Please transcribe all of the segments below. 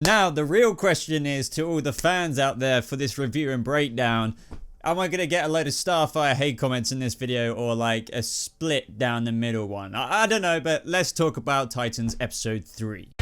Now, the real question is to all the fans out there for this review and breakdown, am I going to get a load of Starfire hate comments in this video or like a split down the middle one? I don't know, but let's talk about Titans episode 3.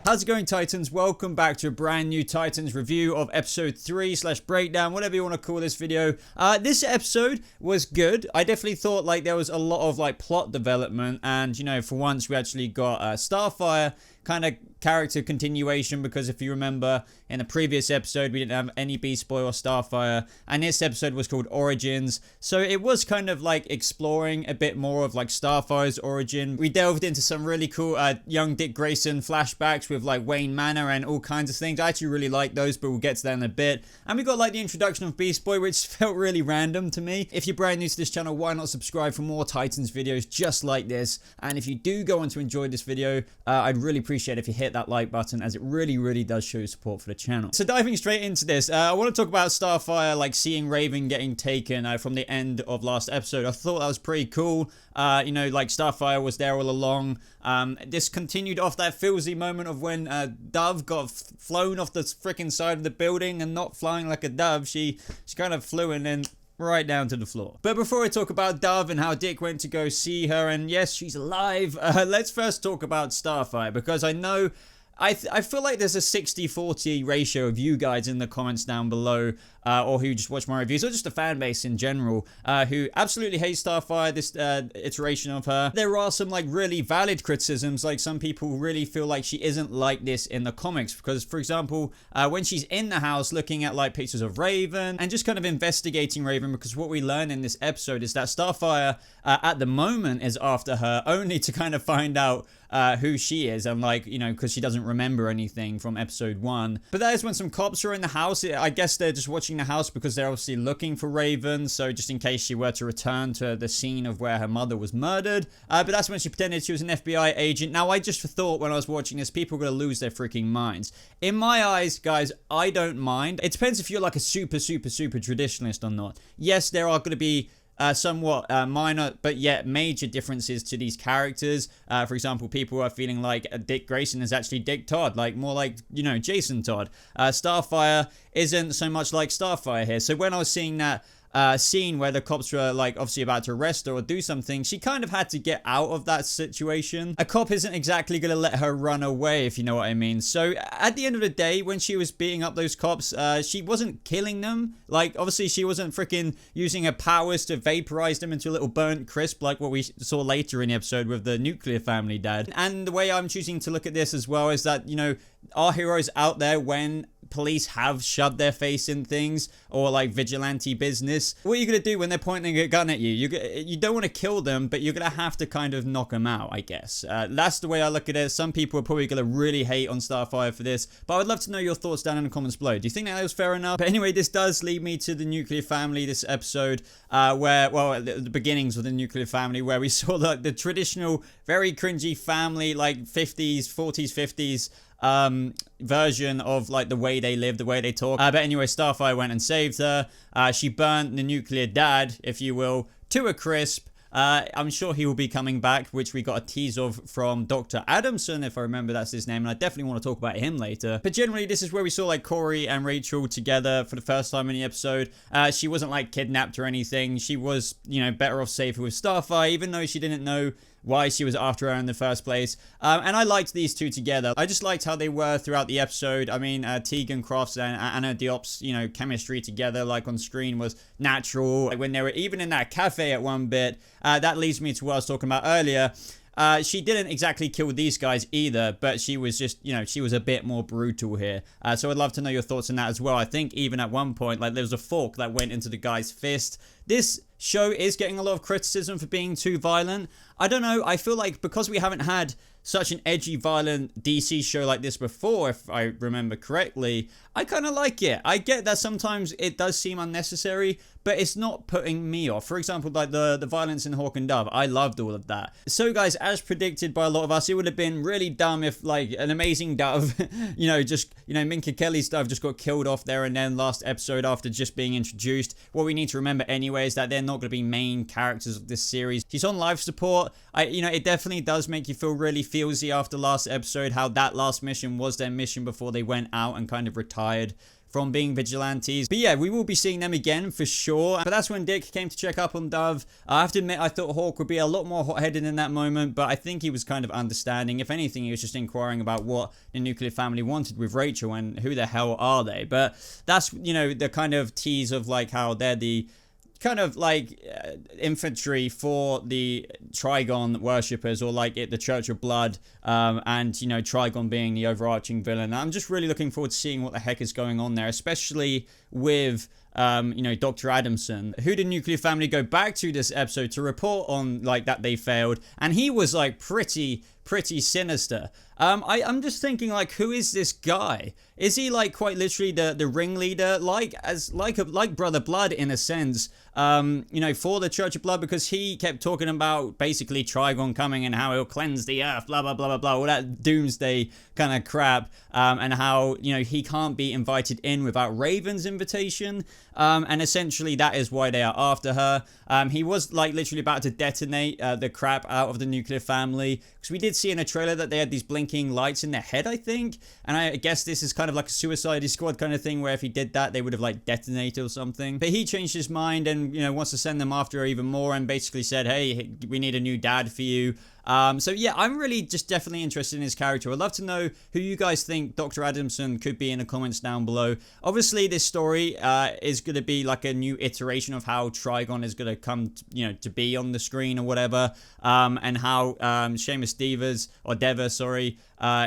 How's it going, Titans? Welcome back to a brand new Titans review of episode 3/breakdown, whatever you want to call this video. This episode was good. I definitely thought like there was a lot of like plot development, and you know, for once we actually got Starfire kind of character continuation, because if you remember in the previous episode we didn't have any Beastboy or Starfire, and this episode was called Origins, so it was kind of like exploring a bit more of like Starfire's origin. We delved into some really cool young Dick Grayson flashbacks with like Wayne Manor and all kinds of things. I actually really like those, but we'll get to that in a bit. And we got like the introduction of Beastboy, which felt really random to me. If you're brand new to this channel, why not subscribe for more Titans videos just like this? And if you do go on to enjoy this video, I'd really appreciate it if you hit that like button, as it really does show support for the channel. So diving straight into this, I want to talk about Starfire like seeing Raven getting taken from the end of last episode. I thought that was pretty cool. You know, like Starfire was there all along. This continued off that Filzy moment of when Dove got flown off the freaking side of the building, and not flying like a dove. She kind of flew and then right down to the floor. But before I talk about Dove and how Dick went to go see her, and yes, she's alive, let's first talk about Starfire, because I know I feel like there's a 60-40 ratio of you guys in the comments down below, or who just watch my reviews, or just the fan base in general, who absolutely hate Starfire, this iteration of her. There are some like really valid criticisms, like some people really feel like she isn't like this in the comics, because for example, when she's in the house looking at like pictures of Raven and just kind of investigating Raven, because what we learn in this episode is that Starfire at the moment is after her, only to kind of find out who she is, and like, you know, because she doesn't remember anything from episode 1. But that is when some cops are in the house. I guess they're just watching the house because they're obviously looking for Raven, so just in case she were to return to the scene of where her mother was murdered. But that's when she pretended she was an FBI agent. Now, I just thought when I was watching this, people are going to lose their freaking minds. In my eyes, guys, I don't mind. It depends if you're like a super traditionalist or not. Yes, there are going to be somewhat minor but yet major differences to these characters. For example, people are feeling like Dick Grayson is actually Dick Todd, like more like, you know, Jason Todd. Starfire isn't so much like Starfire here. So when I was seeing that scene where the cops were like obviously about to arrest her or do something, she kind of had to get out of that situation. A cop isn't exactly going to let her run away, if you know what I mean. So at the end of the day, when she was beating up those cops, she wasn't killing them. Like, obviously she wasn't freaking using her powers to vaporize them into a little burnt crisp like what we saw later in the episode with the nuclear family dad. And the way I'm choosing to look at this as well is that, you know, our heroes out there, when police have shoved their face in things or like vigilante business, what are you gonna do when they're pointing a gun at you? You don't want to kill them, but you're gonna have to kind of knock them out, I guess. That's the way I look at it. Some people are probably gonna really hate on Starfire for this, but I would love to know your thoughts down in the comments below. Do you think that was fair enough? But anyway, this does lead me to the nuclear family, this episode, where, well, the beginnings of the nuclear family, where we saw like the traditional very cringy family, like 50s 40s 50s version of like the way they live, the way they talk. But anyway, Starfire went and saved her. She burnt the nuclear dad, if you will, to a crisp. I'm sure he will be coming back, which we got a tease of from Dr. Adamson, if I remember that's his name, and I definitely want to talk about him later. But generally, this is where we saw like Corey and Rachel together for the first time in the episode. She wasn't like kidnapped or anything. She was, you know, better off safer with Starfire, even though she didn't know why she was after her in the first place. And I liked these two together. I just liked how they were throughout the episode. I mean, Tegan Crofts and Anna Diop's, you know, chemistry together, like on screen, was natural. Like when they were even in that cafe at one bit, that leads me to what I was talking about earlier. She didn't exactly kill these guys either, but she was just, you know, she was a bit more brutal here. So I'd love to know your thoughts on that as well. I think even at one point, like, there was a fork that went into the guy's fist. this show is getting a lot of criticism for being too violent. I don't know, I feel like because we haven't had such an edgy, violent DC show like this before, if I remember correctly, I kind of like it. I get that sometimes it does seem unnecessary, but it's not putting me off. For example, like the violence in Hawk and Dove, I loved all of that. So guys, as predicted by a lot of us, it would have been really dumb if like an amazing Dove, Minka Kelly's Dove just got killed off there and then last episode after just being introduced. What we need to remember anyway is that they're not going to be main characters of this series. She's on life support. It definitely does make you feel really feelsy after last episode, how that last mission was their mission before they went out and kind of retired from being vigilantes. But yeah, we will be seeing them again for sure. But that's when Dick came to check up on Dove. I have to admit, I thought Hawk would be a lot more hot-headed in that moment, but I think he was kind of understanding. If anything, he was just inquiring about what the nuclear family wanted with Rachel and who the hell are they. But that's, the kind of tease of like how they're the kind of like infantry for the Trigon worshippers, or like the Church of Blood, and Trigon being the overarching villain. I'm just really looking forward to seeing what the heck is going on there, especially with Dr. Adamson, who the nuclear family go back to this episode to report on like that they failed, and he was like pretty sinister. I'm just thinking, like, who is this guy? Is he like quite literally the ringleader, like Brother Blood in a sense, for the Church of Blood, because he kept talking about basically Trigon coming and how he'll cleanse the earth, blah blah blah blah blah, all that doomsday kind of crap, and how he can't be invited in without Raven's invitation, and essentially that is why they are after her. He was like literally about to detonate the crap out of the nuclear family, because we did see in a trailer that they had these blinking lights in their head, I think, and I guess this is kind of like a Suicide Squad kind of thing, where if he did that they would have like detonated or something. But he changed his mind and wants to send them after her even more, and basically said, hey, we need a new dad for you. So yeah, I'm really just definitely interested in his character. I'd love to know who you guys think Dr. Adamson could be in the comments down below. Obviously, this story is going to be like a new iteration of how Trigon is going to come, to be on the screen or whatever, and how Seamus Dever,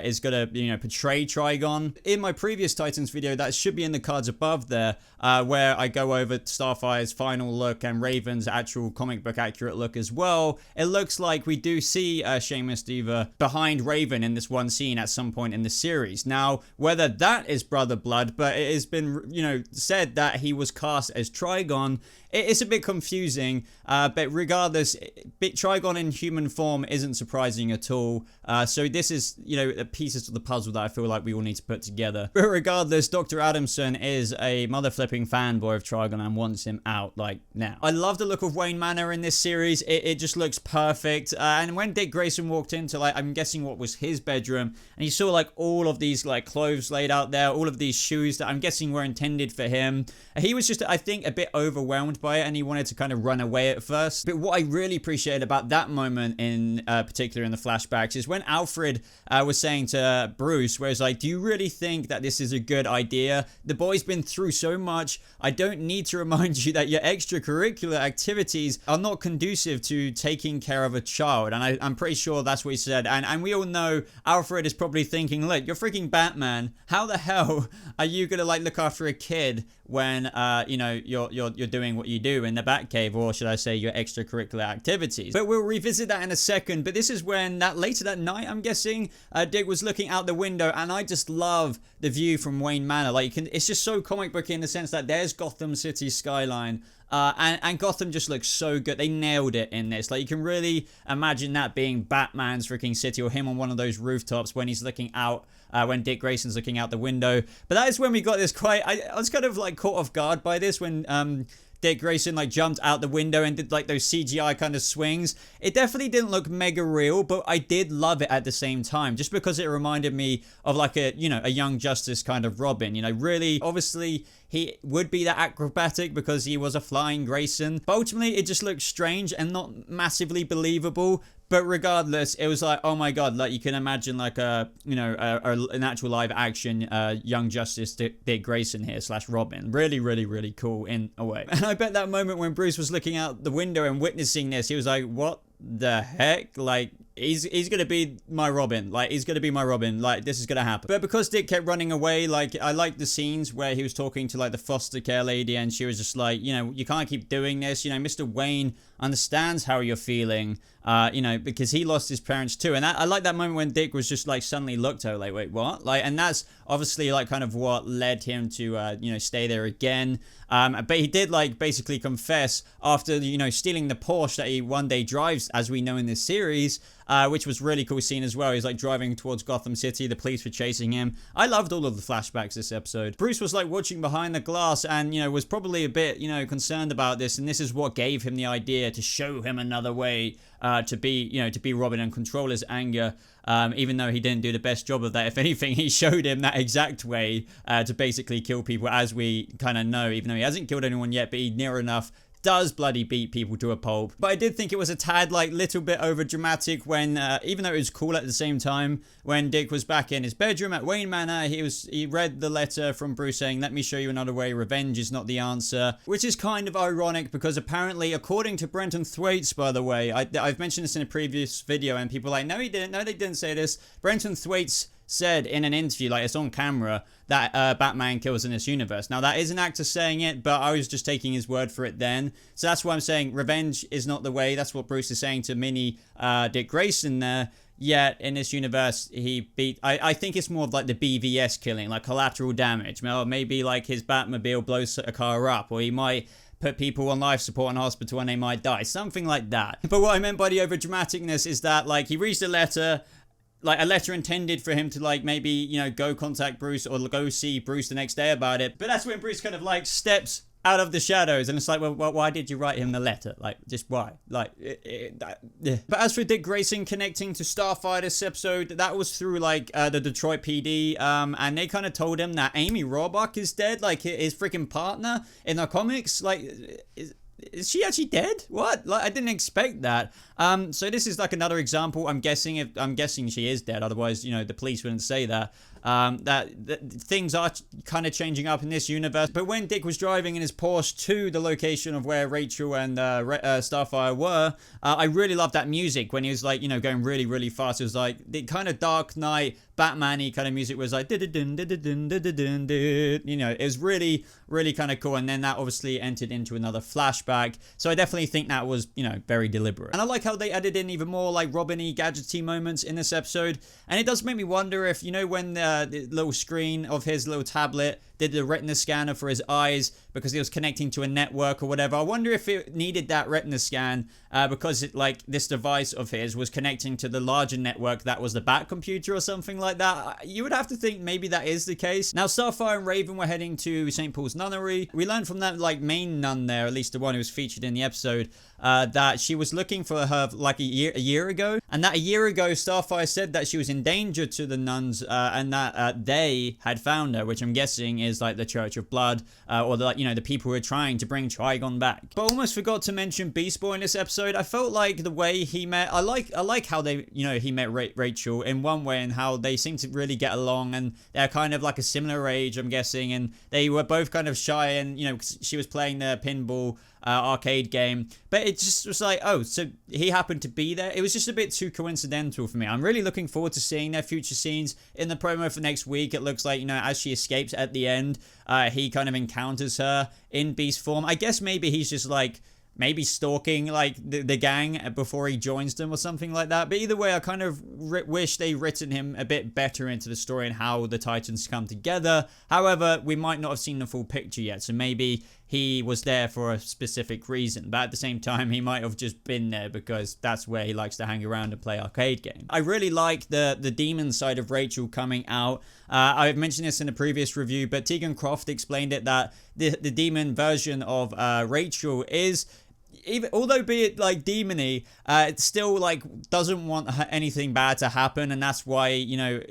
is going to, portray Trigon. In my previous Titans video, that should be in the cards above there, where I go over Starfire's final look and Raven's actual comic book accurate look as well. It looks like we do see Seamus Dever behind Raven in this one scene at some point in the series. Now, whether that is Brother Blood, but it has been, said that he was cast as Trigon. It's a bit confusing, but regardless, Trigon in human form isn't surprising at all. So this is, pieces of the puzzle that I feel like we all need to put together. But regardless, Dr. Adamson is a mother-flipping fanboy of Trigon and wants him out, like, now. I love the look of Wayne Manor in this series. It just looks perfect. And when Dick Grayson walked into, like, I'm guessing what was his bedroom, and he saw, like, all of these, like, clothes laid out there, all of these shoes that I'm guessing were intended for him. He was just, I think, a bit overwhelmed by it, and he wanted to kind of run away at first. But what I really appreciate about that moment in particular in the flashbacks is when Alfred was saying to Bruce, where it's like, do you really think that this is a good idea? The boy's been through so much. I don't need to remind you that your extracurricular activities are not conducive to taking care of a child. And I'm pretty sure that's what he said. And we all know Alfred is probably thinking, look, you're freaking Batman. How the hell are you gonna like look after a kid when you're doing what you do in the Batcave, or should I say your extracurricular activities? But we'll revisit that in a second. But this is when later that night, I'm guessing, Dick was looking out the window, and I just love the view from Wayne Manor. Like, it's just so comic booky in the sense that there's Gotham City skyline. And Gotham just looks so good. They nailed it in this. Like, you can really imagine that being Batman's freaking city, or him on one of those rooftops when he's looking out, when Dick Grayson's looking out the window. But that is when we got this quite, I was kind of like caught off guard by this when Dick Grayson like jumped out the window and did like those CGI kind of swings. It definitely didn't look mega real, but I did love it at the same time, just because it reminded me of like a Young Justice kind of Robin. Really, obviously he would be that acrobatic because he was a flying Grayson, but ultimately it just looked strange and not massively believable. But regardless, it was like, oh my god, like you can imagine like an actual live action Young Justice Dick Grayson here / Robin. Really, really, really cool in a way. And I bet that moment when Bruce was looking out the window and witnessing this, he was like, what the heck? Like, he's gonna be my Robin. Like, he's gonna be my Robin. Like, this is gonna happen. But because Dick kept running away, like, I like the scenes where he was talking to, like, the foster care lady, and she was just like, you know, you can't keep doing this. You know, Mr. Wayne understands how you're feeling, you know, because he lost his parents too. And I like that moment when Dick was just like suddenly looked at her like, wait, what? Like, and that's obviously like kind of what led him to, you know, stay there again. But he did like basically confess after, you know, stealing the Porsche that he one day drives, as we know in this series, which was really cool scene as well. He's like driving towards Gotham City. The police were chasing him. I loved all of the flashbacks this episode. Bruce was like watching behind the glass and, you know, was probably a bit, you know, concerned about this. And this is what gave him the idea to show him another way to be, you know, to be Robin and control his anger. Even though he didn't do the best job of that. If anything, he showed him that exact way to basically kill people, as we kind of know, even though he hasn't killed anyone yet, but he near enough does bloody beat people to a pulp. But I did think it was a tad, like, little bit over dramatic when, even though it was cool at the same time, when Dick was back in his bedroom at Wayne Manor, he read the letter from Bruce saying, let me show you another way, revenge is not the answer, which is kind of ironic because apparently, according to Brenton Thwaites, by the way, I've mentioned this in a previous video and people are like, no he didn't, no they didn't say this. Brenton Thwaites said in an interview, like it's on camera, that Batman kills in this universe. Now that is an actor saying it, but I was just taking his word for it then. So that's why I'm saying revenge is not the way. That's what Bruce is saying to mini Dick Grayson there. Yet in this universe, he beat. I think it's more of like the BVS killing, like collateral damage. Or maybe like his Batmobile blows a car up, or he might put people on life support in hospital and they might die. Something like that. But what I meant by the overdramaticness is that like he reads the letter, like a letter intended for him to like maybe, you know, go contact Bruce or go see Bruce the next day about it. But that's when Bruce kind of like steps out of the shadows and it's like, well, why did you write him the letter? Like, just why? Like, yeah. But as for Dick Grayson connecting to Starfire this episode, that was through like the Detroit PD, and they kind of told him that Amy Robach is dead, like his freaking partner in the comics. Like, is she actually dead? What? Like, I didn't expect that. So this is like another example. I'm guessing she is dead. Otherwise, you know, the police wouldn't say that. That things are kind of changing up in this universe. But when Dick was driving in his Porsche to the location of where Rachel and Starfire were, I really loved that music when he was like, you know, going really, really fast. It was like the kind of Dark Knight, Batman-y kind of music was like, you know, it was really, really kind of cool. And then that obviously entered into another flashback. So I definitely think that was, you know, very deliberate. And I like how they added in even more like Robin-y, gadgety moments in this episode. And it does make me wonder if, you know, when the little screen of his little tablet did the retina scanner for his eyes because he was connecting to a network or whatever. I wonder if it needed that retina scan because it, like, this device of his was connecting to the larger network that was the Bat computer or something like that. You would have to think maybe that is the case. Now, Starfire and Raven were heading to St. Paul's Nunnery. We learned from that, like, main nun there, at least the one who was featured in the episode, that she was looking for her like a year ago, and that a year ago Starfire said that she was in danger to the nuns, and that they had found her, which I'm guessing is like the Church of Blood, or the, like, you know, the people who are trying to bring Trigon back. But I almost forgot to mention Beastboy in this episode. I felt like the way he met, I like how they, you know, he met Rachel in one way and how they seem to really get along, and they're kind of like a similar age, I'm guessing, and they were both kind of shy, and, you know, she was playing the pinball arcade game, but it just was like, oh, so he happened to be there. It was just a bit too coincidental for me. I'm really looking forward to seeing their future scenes. In the promo for next week, it looks like, you know, as she escapes at the end, he kind of encounters her in beast form. I guess maybe he's just like maybe stalking like the gang before he joins them or something like that. But either way, I kind of wish they written him a bit better into the story and how the Titans come together. However, we might not have seen the full picture yet, so maybe he was there for a specific reason, but at the same time he might have just been there because that's where he likes to hang around and play arcade games. I really like the demon side of Rachel coming out. I've mentioned this in a previous review, but Tegan Croft explained it, that the demon version of Rachel is, even although be it like demony, it still like doesn't want anything bad to happen, and that's why, you know,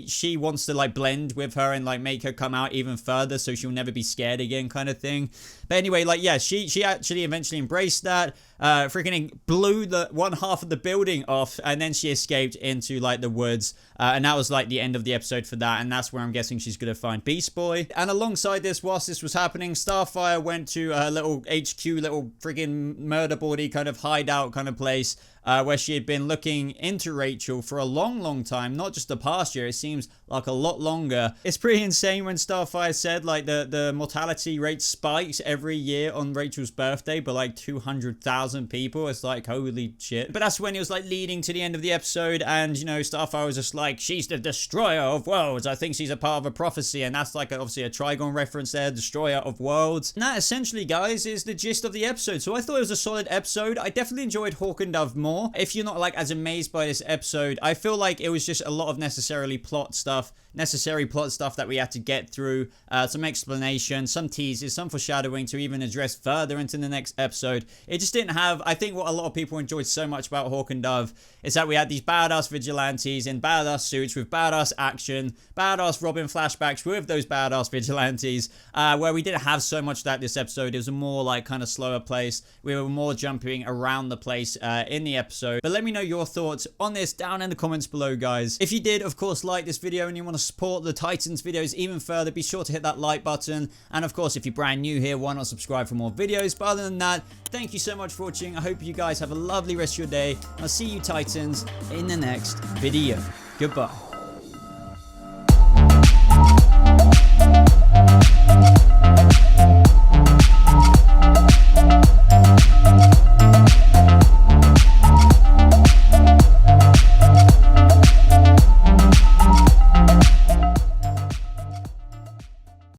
she wants to like blend with her and like make her come out even further so she'll never be scared again, kind of thing. But anyway, like, yeah, she actually eventually embraced that, freaking blew the one half of the building off, and then she escaped into like the woods, and that was like the end of the episode for that, and that's where I'm guessing she's gonna find Beastboy. And alongside this, whilst this was happening, Starfire went to her little HQ, little freaking murder boardy kind of hideout kind of place, where she had been looking into Rachel for a long time, not just the past year, it seems like a lot longer. It's pretty insane when Starfire said like the mortality rate spikes every year on Rachel's birthday, but like 200,000 people. It's like, holy shit. But that's when it was like leading to the end of the episode, and you know, Starfire was just like, she's the destroyer of worlds. I think she's a part of a prophecy, and that's like obviously a Trigon reference there, destroyer of worlds. And that essentially, guys, is the gist of the episode. So I thought it was a solid episode. I definitely enjoyed Hawk and Dove more. If you're not like as amazed by this episode, I feel like it was just a lot of necessary plot stuff that we had to get through, some explanation, some teases, some foreshadowing to even address further into the next episode. It just didn't have, I think what a lot of people enjoyed so much about Hawk and Dove is that we had these badass vigilantes in badass suits with badass action, badass Robin flashbacks with those badass vigilantes, where we didn't have so much of that this episode. It was a more like kind of slower pace. We were more jumping around the place in the episode. But let me know your thoughts on this down in the comments below, guys. If you did, of course, like this video and you want to support the Titans videos even further, be sure to hit that like button. And of course, if you're brand new here, why not subscribe for more videos? But other than that, thank you so much for watching. I hope you guys have a lovely rest of your day. I'll see you Titans in the next video. Goodbye.